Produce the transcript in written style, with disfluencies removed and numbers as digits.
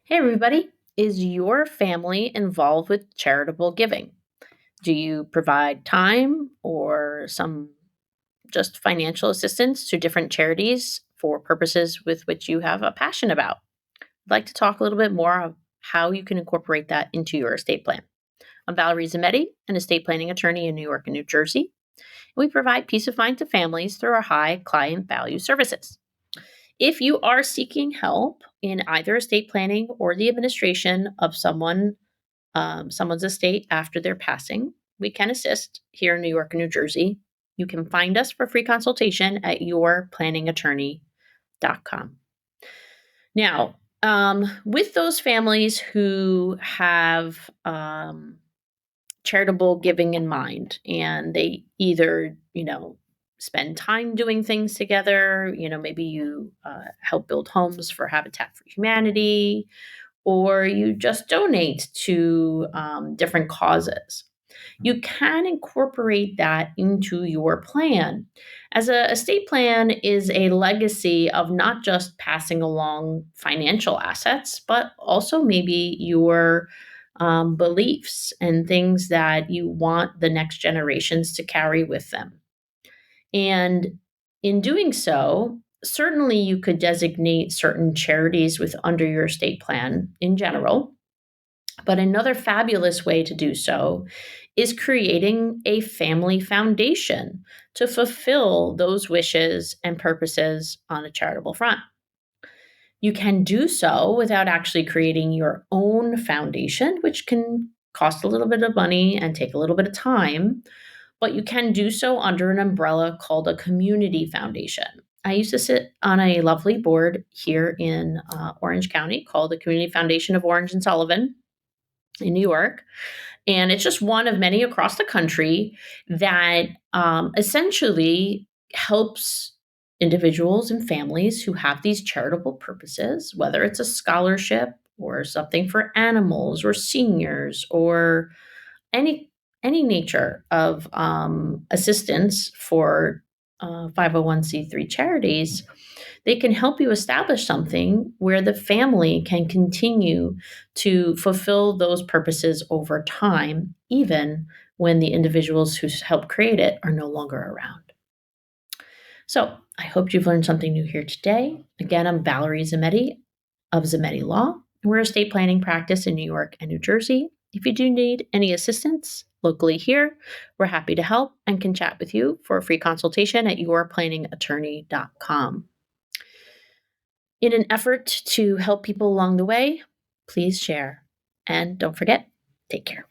Hey, everybody. Is your family involved with charitable giving? Do you provide time or some just financial assistance to different charities for purposes with which you have a passion about? I'd like to talk a little bit more of how you can incorporate that into your estate plan. I'm 𝗬𝗺𝗀𝘀𝗄, an estate planning attorney in New York and New Jersey. We provide peace of mind to families through our high client value services. If you are seeking help in either estate planning or the administration of someone's estate after their passing, we can assist here in New York and New Jersey. You can find us for free consultation at 𝗏𝗏𝑃lanningAttorney.com. Now, with those families who have charitable giving in mind, and they either, spend time doing things together, maybe you help build homes for Habitat for Humanity, or you just donate to different causes. You can incorporate that into your plan. As a estate plan is a legacy of not just passing along financial assets, but also maybe your beliefs and things that you want the next generations to carry with them. And in doing so, certainly you could designate certain charities with under your estate plan in general. But another fabulous way to do so is creating a family foundation to fulfill those wishes and purposes on a charitable front. You can do so without actually creating your own foundation, which can cost a little bit of money and take a little bit of time, but you can do so under an umbrella called a community foundation. I used to sit on a lovely board here in Orange County called the Community Foundation of Orange and Sullivan in New York. And it's just one of many across the country that essentially helps individuals and families who have these charitable purposes, whether it's a scholarship or something for animals or seniors or any nature of assistance for 501c3 charities. They can help you establish something where the family can continue to fulfill those purposes over time, even when the individuals who helped create it are no longer around. So I hope you've learned something new here today. Again, I'm Valerie Zammitti of Zammitti Law. We're a estate planning practice in New York and New Jersey. If you do need any assistance locally here, we're happy to help and can chat with you for a free consultation at 𝗏𝗏𝗄𝗏𝗃𝗄𝗃.com. In an effort to help people along the way, please share. And don't forget, take care.